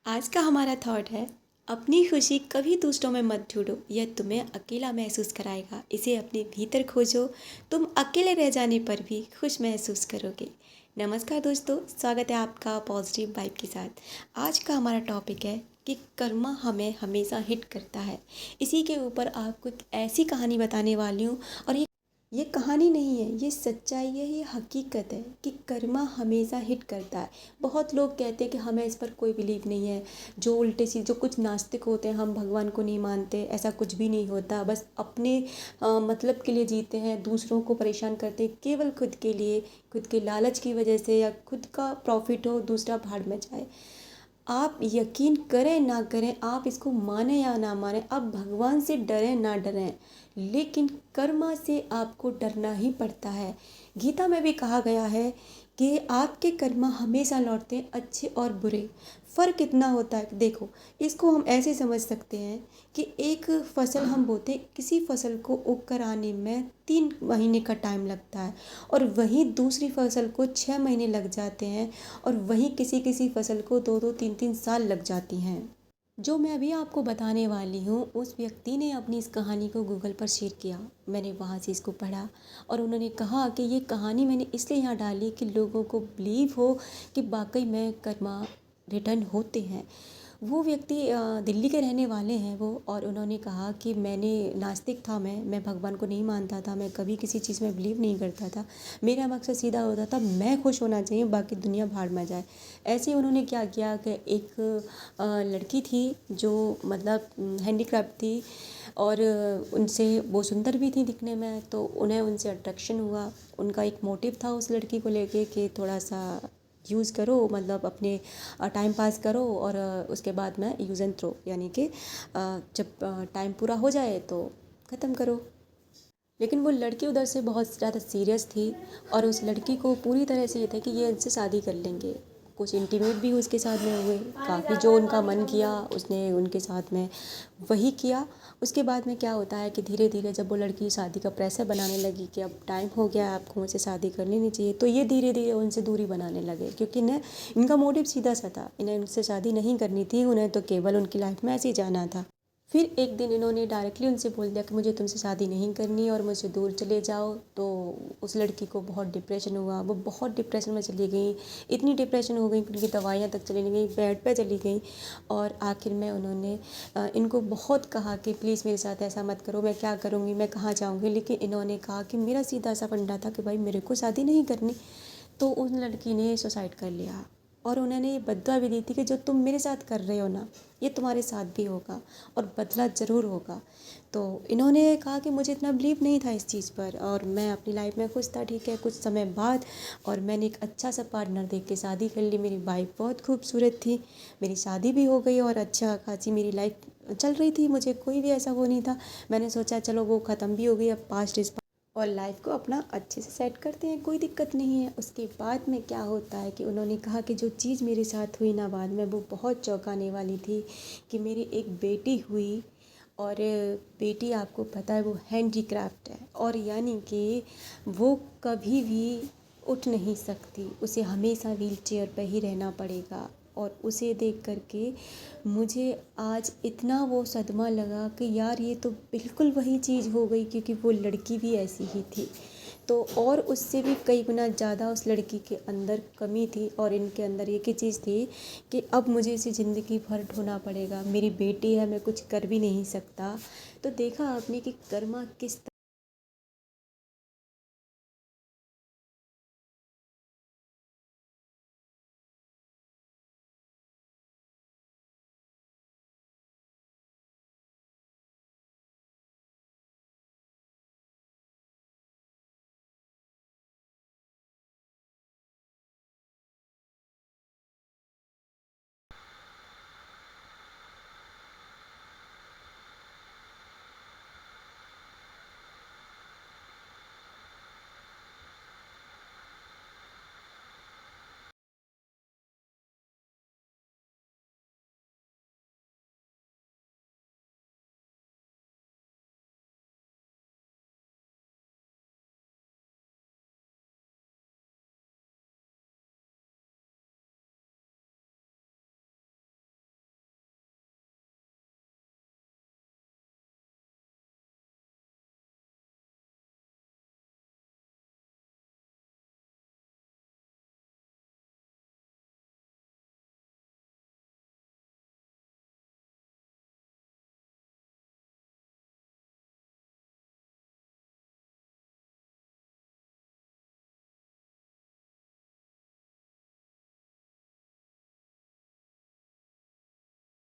आज का हमारा थॉट है, अपनी खुशी कभी दूसरों में मत ढूंढो, यह तुम्हें अकेला महसूस कराएगा। इसे अपने भीतर खोजो, तुम अकेले रह जाने पर भी खुश महसूस करोगे। नमस्कार दोस्तों, स्वागत है आपका पॉजिटिव वाइब के साथ। आज का हमारा टॉपिक है कि कर्मा हमें हमेशा हिट करता है। इसी के ऊपर आपको एक ऐसी कहानी बताने वाली हूँ, और ये कहानी नहीं है, ये सच्चाई है, ये हकीकत है कि कर्मा हमेशा हिट करता है। बहुत लोग कहते हैं कि हमें इस पर कोई बिलीव नहीं है, जो उल्टे सी जो कुछ नास्तिक होते हैं, हम भगवान को नहीं मानते, ऐसा कुछ भी नहीं होता, बस अपने मतलब के लिए जीते हैं, दूसरों को परेशान करते हैं केवल खुद के लिए, खुद के लालच की वजह से, या खुद का प्रॉफिट हो दूसरा भाड़ में जाए। आप यकीन करें ना करें, आप इसको माने या ना माने, आप भगवान से डरें ना डरें, लेकिन कर्मा से आपको डरना ही पड़ता है। गीता में भी कहा गया है कि आपके कर्मा हमेशा लौटते हैं, अच्छे और बुरे। फ़र्क इतना होता है, देखो, इसको हम ऐसे समझ सकते हैं कि एक फसल हम बोते हैं, किसी फसल को उग कर आने में 3 महीने का टाइम लगता है, और वहीं दूसरी फसल को 6 महीने लग जाते हैं, और वहीं किसी किसी फसल को 2-2 3-3 साल लग जाती हैं। जो मैं अभी आपको बताने वाली हूँ, उस व्यक्ति ने अपनी इस कहानी को गूगल पर शेयर किया। मैंने वहाँ से इसको पढ़ा, और उन्होंने कहा कि ये कहानी मैंने इसलिए यहाँ डाली कि लोगों को बिलीव हो कि वाकई में कर्मा रिटर्न होते हैं। वो व्यक्ति दिल्ली के रहने वाले हैं वो, और उन्होंने कहा कि मैंने नास्तिक था, मैं भगवान को नहीं मानता था, मैं कभी किसी चीज़ में बिलीव नहीं करता था। मेरा मकसद सीधा होता था, मैं खुश होना चाहिए, बाकी दुनिया भाड़ में जाए। ऐसे ही उन्होंने क्या किया कि एक लड़की थी जो मतलब हैंडीक्राफ्ट थी, और उनसे वो सुंदर भी थी दिखने में, तो उन्हें उनसे अट्रैक्शन हुआ। उनका एक मोटिव था उस लड़की को लेके कि थोड़ा सा यूज़ करो, मतलब अपने टाइम पास करो, और उसके बाद में यूज़ एंड थ्रो, यानी कि जब टाइम पूरा हो जाए तो ख़त्म करो। लेकिन वो लड़की उधर से बहुत ज़्यादा सीरियस थी, और उस लड़की को पूरी तरह से ये था कि ये इनसे शादी कर लेंगे। कुछ इंटीमेट भी उसके साथ में हुए, काफ़ी जो उनका मन किया उसने उनके साथ में वही किया। उसके बाद में क्या होता है कि धीरे धीरे जब वो लड़की शादी का प्रेशर बनाने लगी कि अब टाइम हो गया है, आपको मुझसे शादी कर लेनी चाहिए, तो ये धीरे धीरे उनसे दूरी बनाने लगे, क्योंकि इन्हें इनका मोटिव सीधा सा था, इन्हें उनसे शादी नहीं करनी थी, उन्हें तो केवल उनकी लाइफ में ऐसे ही जाना था। फिर एक दिन इन्होंने डायरेक्टली उनसे बोल दिया कि मुझे तुमसे शादी नहीं करनी और मुझसे दूर चले जाओ। तो उस लड़की को बहुत डिप्रेशन हुआ, वो बहुत डिप्रेशन में चली गई। इतनी डिप्रेशन हो गई कि उनकी दवाइयाँ तक चली नहीं गई, बेड पे चली गई। और आखिर में उन्होंने इनको बहुत कहा कि प्लीज़ मेरे साथ ऐसा मत करो, मैं क्या करूँगी, मैं कहाँ जाऊँगी। लेकिन इन्होंने कहा कि मेरा सीधा सा फंडा था कि भाई मेरे को शादी नहीं करनी। तो उन लड़की ने सुसाइड कर लिया, और उन्होंने ये बद्दुआ भी दी थी कि जो तुम मेरे साथ कर रहे हो ना, ये तुम्हारे साथ भी होगा, और बदला ज़रूर होगा। तो इन्होंने कहा कि मुझे इतना बिलीव नहीं था इस चीज़ पर, और मैं अपनी लाइफ में खुश था, ठीक है। कुछ समय बाद और मैंने एक अच्छा सा पार्टनर देख के शादी कर ली। मेरी वाइफ बहुत खूबसूरत थी, मेरी शादी भी हो गई, और अच्छा खासी मेरी लाइफ चल रही थी। मुझे कोई भी ऐसा वो नहीं था। मैंने सोचा चलो वो ख़त्म भी हो गई, अब पास्ट इज़, और लाइफ को अपना अच्छे से सेट करते हैं, कोई दिक्कत नहीं है। उसके बाद में क्या होता है कि उन्होंने कहा कि जो चीज़ मेरे साथ हुई ना बाद में, वो बहुत चौंकाने वाली थी। कि मेरी एक बेटी हुई, और बेटी आपको पता है वो हैंडीक्राफ्ट है, और यानी कि वो कभी भी उठ नहीं सकती, उसे हमेशा व्हील चेयर पर ही रहना पड़ेगा। और उसे देख कर के मुझे आज इतना वो सदमा लगा कि यार ये तो बिल्कुल वही चीज़ हो गई, क्योंकि वो लड़की भी ऐसी ही थी। तो और उससे भी कई गुना ज़्यादा उस लड़की के अंदर कमी थी, और इनके अंदर एक ही चीज़ थी कि अब मुझे इसे ज़िंदगी भर ढोना पड़ेगा, मेरी बेटी है, मैं कुछ कर भी नहीं सकता। तो देखा आपने कि कर्मा किस